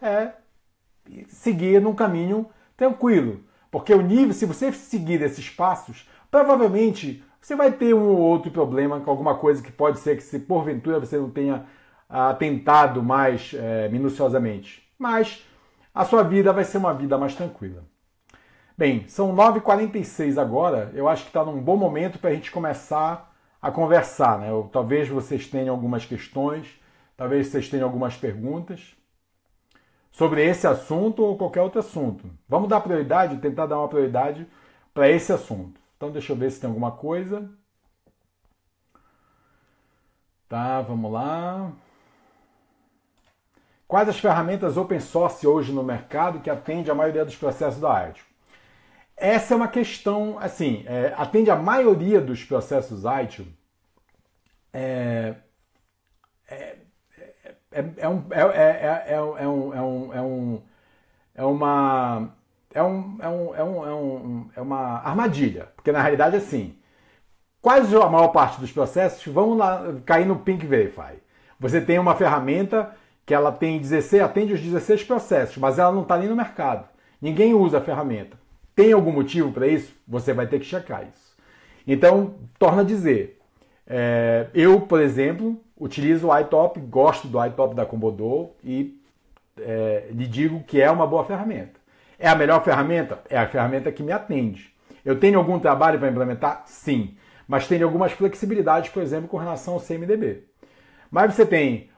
seguir num caminho tranquilo. Porque o nível, se você seguir esses passos, provavelmente você vai ter um ou outro problema com alguma coisa que pode ser que, se porventura você não tenha atentado mais minuciosamente. Mas a sua vida vai ser uma vida mais tranquila. Bem, são 9h46 agora. Eu acho que está num bom momento para a gente começar a conversar, né? Talvez vocês tenham algumas questões, talvez vocês tenham algumas perguntas sobre esse assunto ou qualquer outro assunto. Vamos dar prioridade, tentar dar uma prioridade para esse assunto. Então deixa eu ver se tem alguma coisa. Tá, vamos lá. Quais as ferramentas open source hoje no mercado que atende a maioria dos processos da ITIL? Essa é uma questão, assim, atende a maioria dos processos ITIL. É uma armadilha, porque na realidade assim, quase a maior parte dos processos vão lá cair no Pink Verify. Você tem uma ferramenta que ela tem atende os 16 processos, mas ela não está nem no mercado. Ninguém usa a ferramenta. Tem algum motivo para isso? Você vai ter que checar isso. Então, torna a dizer, eu, por exemplo, utilizo o iTop, gosto do iTop da Commodore e lhe digo que é uma boa ferramenta. É a melhor ferramenta? É a ferramenta que me atende. Eu tenho algum trabalho para implementar? Sim. Mas tenho algumas flexibilidades, por exemplo, com relação ao CMDB. Mas você tem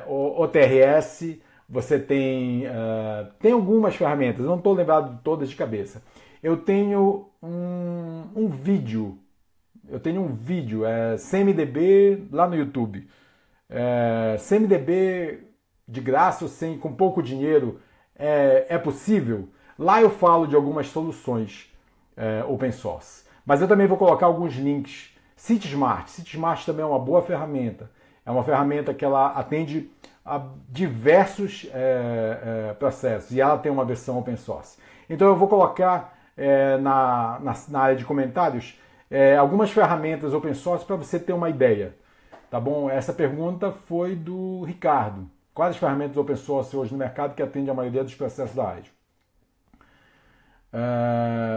OTRS, você tem algumas ferramentas, eu não estou lembrado de todas de cabeça. Eu tenho um vídeo, CMDB lá no YouTube. CMDB de graça, ou com pouco dinheiro, é possível? Lá eu falo de algumas soluções open source. Mas eu também vou colocar alguns links. CitySmart também é uma boa ferramenta. É uma ferramenta que ela atende a diversos processos, e ela tem uma versão open source. Então eu vou colocar na área de comentários algumas ferramentas open source para você ter uma ideia. Tá bom? Essa pergunta foi do Ricardo. Quais as ferramentas open source hoje no mercado que atendem a maioria dos processos da área?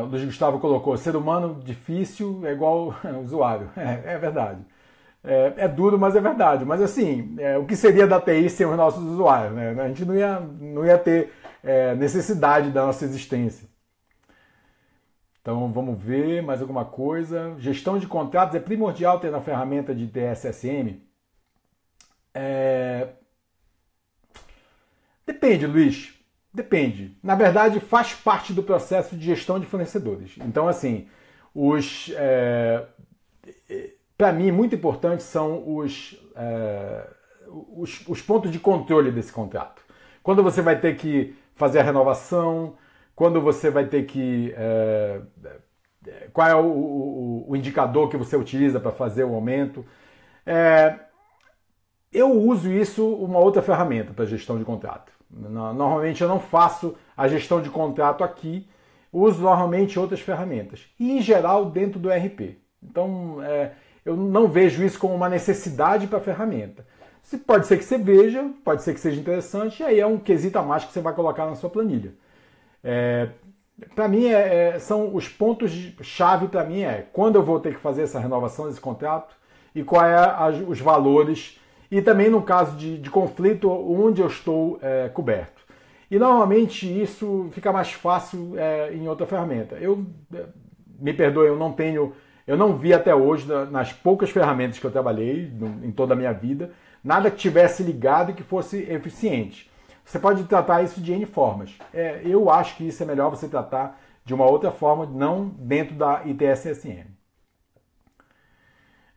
O Luiz Gustavo colocou, ser humano difícil é igual usuário. É verdade. É duro, mas é verdade. Mas assim, o que seria da TI sem os nossos usuários? Né? A gente não ia ter necessidade da nossa existência. Então vamos ver mais alguma coisa. Gestão de contratos é primordial ter na ferramenta de TSSM? Depende, Luiz. Depende. Na verdade, faz parte do processo de gestão de fornecedores. Então, assim, para mim, muito importantes são os pontos de controle desse contrato. Quando você vai ter que fazer a renovação, quando você vai ter que... qual é o indicador que você utiliza para fazer o aumento. Eu uso uma outra ferramenta para gestão de contrato. Normalmente eu não faço a gestão de contrato aqui, uso normalmente outras ferramentas. E em geral dentro do ERP. Então eu não vejo isso como uma necessidade para a ferramenta. Pode ser que você veja, pode ser que seja interessante, e aí é um quesito a mais que você vai colocar na sua planilha. Para mim, são os pontos-chave para mim quando eu vou ter que fazer essa renovação desse contrato e qual os valores, e também no caso de conflito, onde eu estou coberto. E normalmente isso fica mais fácil em outra ferramenta. Me perdoe, eu não vi até hoje, nas poucas ferramentas que eu trabalhei em toda a minha vida, nada que tivesse ligado e que fosse eficiente. Você pode tratar isso de N formas. Eu acho que isso é melhor você tratar de uma outra forma, não dentro da ITSSM.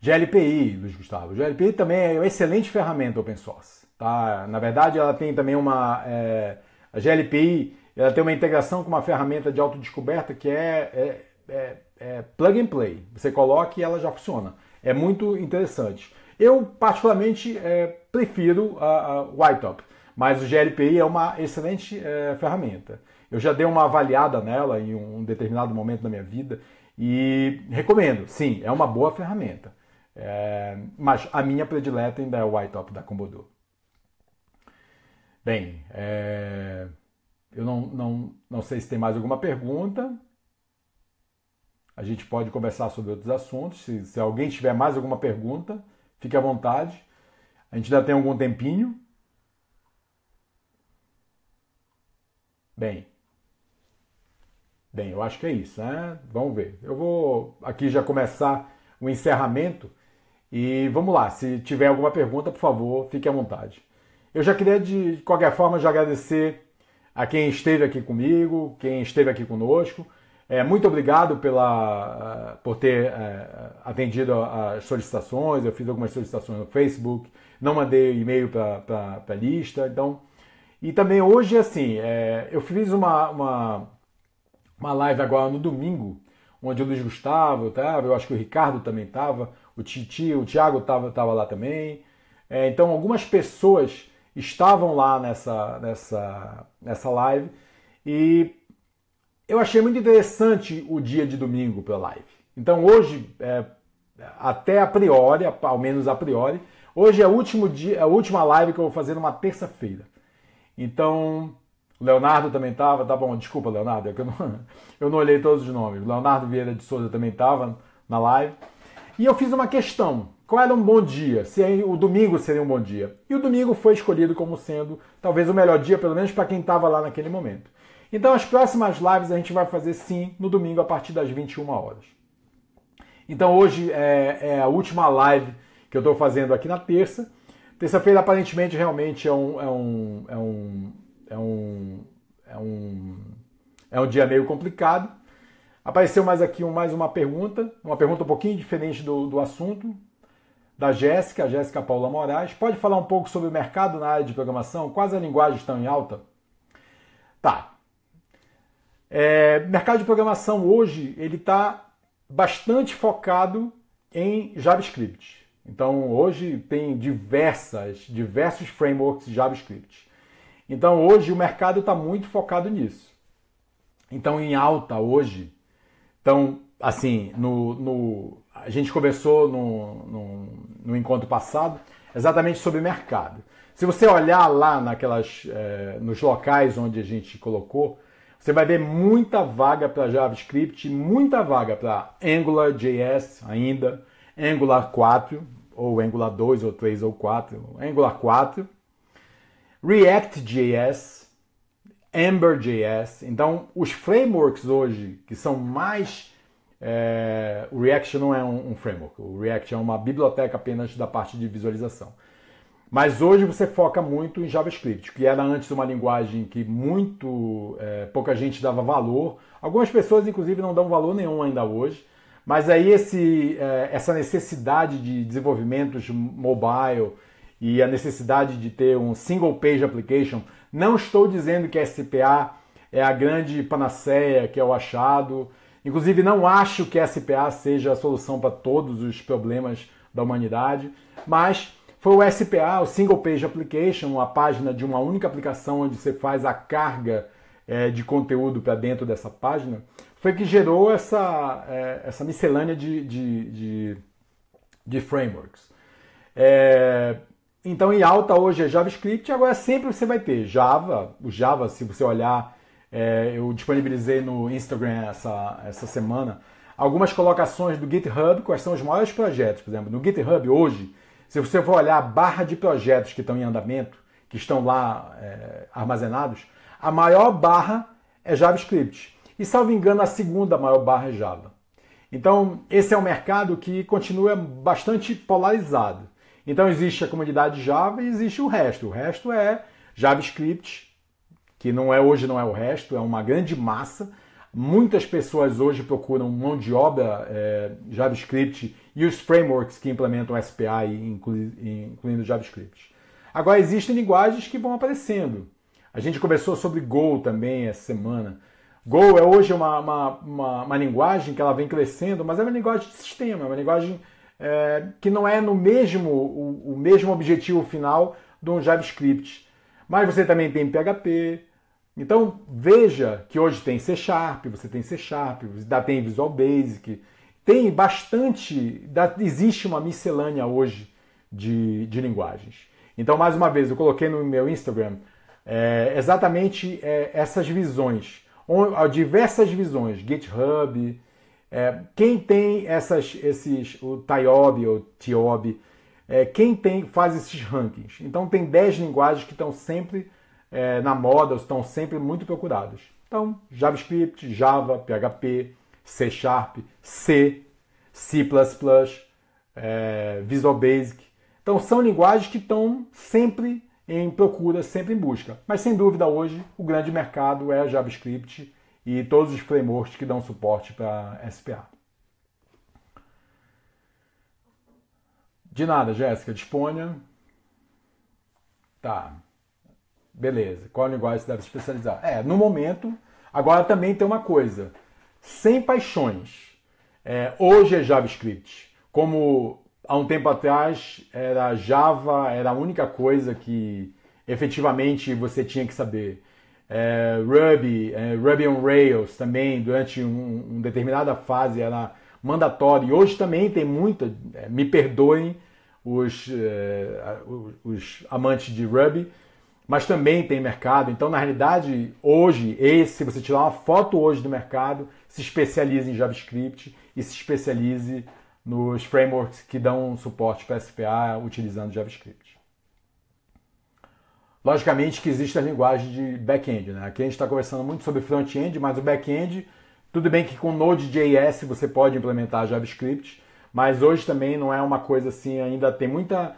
GLPI, Luiz Gustavo. GLPI também é uma excelente ferramenta open source. Tá? Na verdade, ela tem também a GLPI ela tem uma integração com uma ferramenta de autodescoberta que é plug and play. Você coloca e ela já funciona. É muito interessante. Eu, particularmente, prefiro a WiTop, mas o GLPI é uma excelente ferramenta. Eu já dei uma avaliada nela em um determinado momento da minha vida e recomendo. Sim, é uma boa ferramenta. Mas a minha predileta ainda é o WiTop da Commodore. Bem, eu não sei se tem mais alguma pergunta. A gente pode conversar sobre outros assuntos. Se alguém tiver mais alguma pergunta, fique à vontade. A gente ainda tem algum tempinho. Bem, eu acho que é isso, né? Vamos ver. Eu vou aqui já começar o encerramento e vamos lá. Se tiver alguma pergunta, por favor, fique à vontade. Eu já queria, de qualquer forma, já agradecer a quem esteve aqui comigo, quem esteve aqui conosco. Muito obrigado por ter atendido as solicitações. Eu fiz algumas solicitações no Facebook, não mandei e-mail para a lista. Então, e também hoje, assim, eu fiz uma live agora no domingo, onde o Luiz Gustavo estava, eu acho que o Ricardo também estava, o Thiago estava lá também. Então, algumas pessoas estavam lá nessa live e eu achei muito interessante o dia de domingo para a live. Então hoje, até a priori, ao menos a priori, hoje é o último dia, a última live que eu vou fazer numa terça-feira. Então, o Leonardo também estava, tá bom, desculpa Leonardo, é que eu não olhei todos os nomes. O Leonardo Vieira de Souza também estava na live. E eu fiz uma questão, qual era um bom dia? Se o domingo seria um bom dia. E o domingo foi escolhido como sendo talvez o melhor dia, pelo menos para quem estava lá naquele momento. Então as próximas lives a gente vai fazer sim no domingo a partir das 21 horas. Então hoje é a última live que eu estou fazendo aqui na terça. Terça-feira aparentemente realmente é um dia meio complicado. Apareceu mais uma pergunta um pouquinho diferente do assunto, da Jéssica, a Jéssica Paula Moraes. Pode falar um pouco sobre o mercado na área de programação? Quais as linguagens estão em alta? Tá. Mercado de programação hoje ele está bastante focado em JavaScript. Então hoje tem diversos frameworks de JavaScript. Então hoje o mercado está muito focado nisso. Então em alta hoje, então assim, a gente conversou no encontro passado exatamente sobre mercado. Se você olhar lá nos locais onde a gente colocou, você vai ver muita vaga para JavaScript, muita vaga para AngularJS ainda, Angular 4, ou Angular 2, ou 3, ou 4, Angular 4, React.js, Ember.js. Então, os frameworks hoje que são mais... o React não é um framework, o React é uma biblioteca apenas da parte de visualização. Mas hoje você foca muito em JavaScript, que era antes uma linguagem que pouca gente dava valor. Algumas pessoas, inclusive, não dão valor nenhum ainda hoje. Mas aí essa necessidade de desenvolvimentos mobile e a necessidade de ter um single page application, não estou dizendo que a SPA é a grande panaceia, que é o achado. Inclusive, não acho que a SPA seja a solução para todos os problemas da humanidade, mas foi o SPA, o Single Page Application, a página de uma única aplicação onde você faz a carga de conteúdo para dentro dessa página, foi que gerou essa miscelânea de frameworks. Então, em alta hoje é JavaScript, agora sempre você vai ter Java. O Java, se você olhar, eu disponibilizei no Instagram essa semana algumas colocações do GitHub, quais são os maiores projetos. Por exemplo, no GitHub hoje, se você for olhar a barra de projetos que estão em andamento, que estão lá armazenados, a maior barra é JavaScript. E, salvo engano, a segunda maior barra é Java. Então, esse é um mercado que continua bastante polarizado. Então, existe a comunidade Java e existe o resto. O resto é JavaScript, que hoje não é o resto, é uma grande massa. Muitas pessoas hoje procuram mão de obra JavaScript e os frameworks que implementam SPA, incluindo JavaScript. Agora, existem linguagens que vão aparecendo. A gente conversou sobre Go também essa semana. Go é hoje uma linguagem que ela vem crescendo, mas é uma linguagem de sistema, é uma linguagem que não é o mesmo objetivo final do JavaScript. Mas você também tem PHP. Então veja que hoje tem C#, você tem C#, você tem Visual Basic, tem bastante, existe uma miscelânea hoje de linguagens. Então, mais uma vez, eu coloquei no meu Instagram exatamente essas visões, diversas visões, GitHub, quem tem o TIOB ou TIOB, quem faz esses rankings. Então tem 10 linguagens que estão sempre na moda, estão sempre muito procuradas. Então, JavaScript, Java, PHP, C#, C, C++, Visual Basic. Então são linguagens que estão sempre em procura, sempre em busca. Mas sem dúvida hoje o grande mercado é JavaScript e todos os frameworks que dão suporte para SPA. De nada, Jéssica, disponha. Tá. Beleza. Qual linguagem você deve se especializar? No momento, agora também tem uma coisa. Sem paixões. Hoje é JavaScript. Como há um tempo atrás era Java, era a única coisa que efetivamente você tinha que saber. Ruby on Rails também, durante uma determinada fase era mandatório. E hoje também tem muita, me perdoem os amantes de Ruby, mas também tem mercado. Então, na realidade, hoje, se você tirar uma foto hoje do mercado, se especialize em JavaScript e se especialize nos frameworks que dão suporte para SPA utilizando JavaScript. Logicamente que existe a linguagem de back-end, né? Aqui a gente está conversando muito sobre front-end, mas o back-end, tudo bem que com Node.js você pode implementar JavaScript, mas hoje também não é uma coisa assim, ainda tem muita...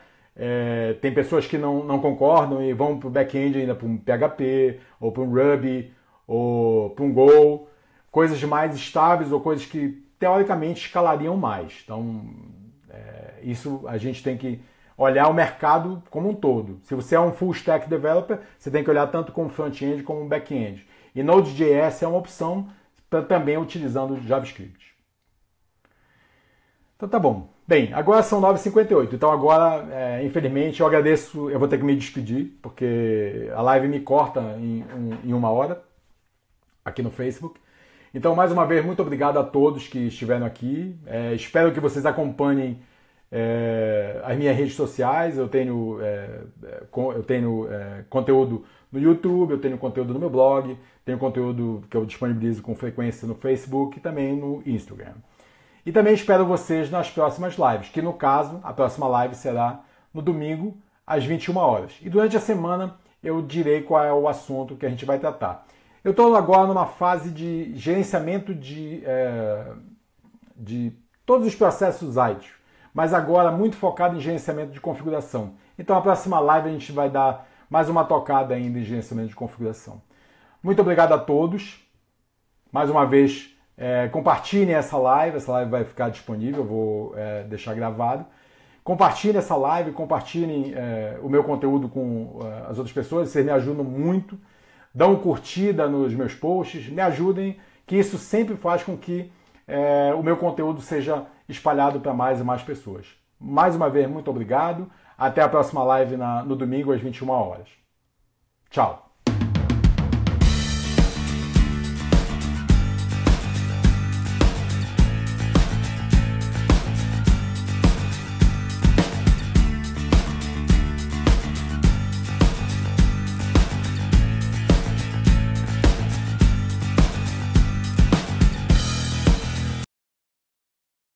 tem pessoas que não concordam e vão para o back-end ainda para um PHP, ou para um Ruby, ou para um Go, coisas mais estáveis ou coisas que teoricamente escalariam mais. Então, isso a gente tem que olhar o mercado como um todo. Se você é um full stack developer, você tem que olhar tanto como front-end como back-end. E Node.js é uma opção também utilizando JavaScript. Então tá bom. Bem, agora são 9h58, então agora, infelizmente, eu agradeço, eu vou ter que me despedir, porque a live me corta em 1 hora, aqui no Facebook. Então, mais uma vez, muito obrigado a todos que estiveram aqui. Espero que vocês acompanhem as minhas redes sociais. Eu tenho conteúdo no YouTube, eu tenho conteúdo no meu blog, tenho conteúdo que eu disponibilizo com frequência no Facebook e também no Instagram. E também espero vocês nas próximas lives, que no caso, a próxima live será no domingo, às 21 horas. E durante a semana eu direi qual é o assunto que a gente vai tratar. Eu estou agora numa fase de gerenciamento de todos os processos IT, mas agora muito focado em gerenciamento de configuração. Então a próxima live a gente vai dar mais uma tocada ainda em gerenciamento de configuração. Muito obrigado a todos. Mais uma vez, compartilhem essa live vai ficar disponível, eu vou deixar gravado. Compartilhem essa live, compartilhem o meu conteúdo com as outras pessoas, vocês me ajudam muito. Dão curtida nos meus posts, me ajudem, que isso sempre faz com que o meu conteúdo seja espalhado para mais e mais pessoas. Mais uma vez, muito obrigado. Até a próxima live no domingo às 21 horas. Tchau!